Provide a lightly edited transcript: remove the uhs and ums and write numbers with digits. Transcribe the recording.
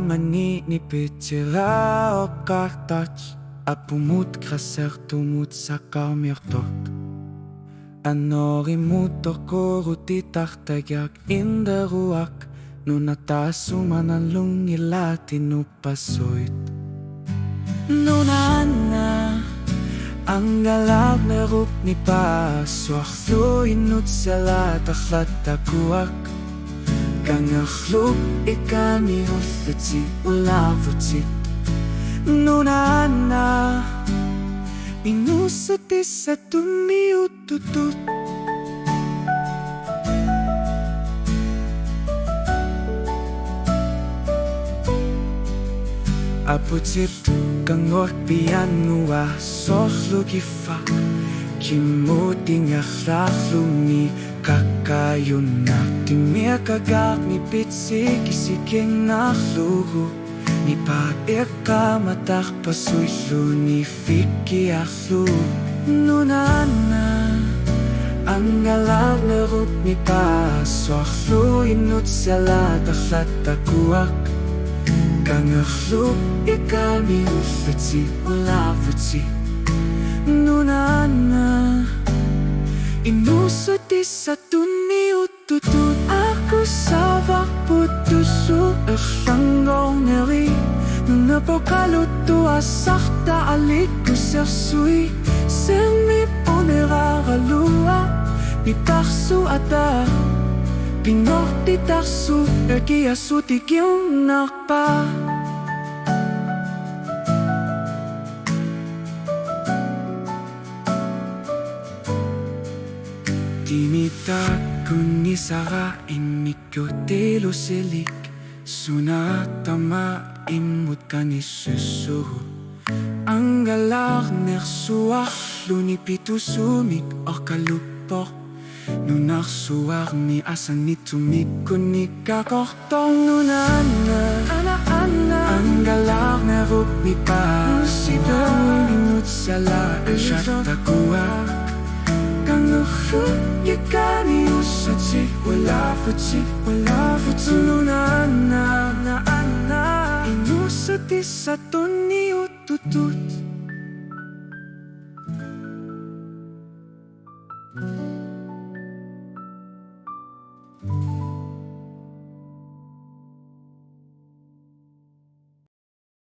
Manipit sila o kartach Apumut kraser tumut sa kamirtok Anorimutor korutitahtajak inderuak Nunatasumanalung nila tinupasoit Nunana ang galak na rup ni Paswak Fluinut sila taklat takuak Kangaklub ikani ufetsi ulavutsit Nunana Inusuti sa tumiututut Aputsit kangor pianua sohlugifak Kimuti nga hlaklumi kakayunak Timir kagak ni pitsi kisiking nakluhu Ni pairka matak pasuylu ni fiki aklu Nunana ang alam na rup ni paswaklu Inut sila taklat takuak Kangaklub ikami ufetsi ulavutsi Nunana Inusuti sa tuniututut Ako sa vakputusu Erlanggong neri Nunapokalutu asakta aliku sersui Sermi poneraralua Pitaksu ata Pinorti taksu Erkiasuti kiung nakpa Timita kunisara imikyo telo selik Sunatama imut kanisusuhu Ang galak nersuak lunipitusumik orkalupok Nunaksuak ni asan nitumiko ni kakoktong Nunana ang galak na rup ni Pasibang minut sala Shatakuak Kangaklub ikani usatsi Walavutsi Nunana Inusati sa tuniututut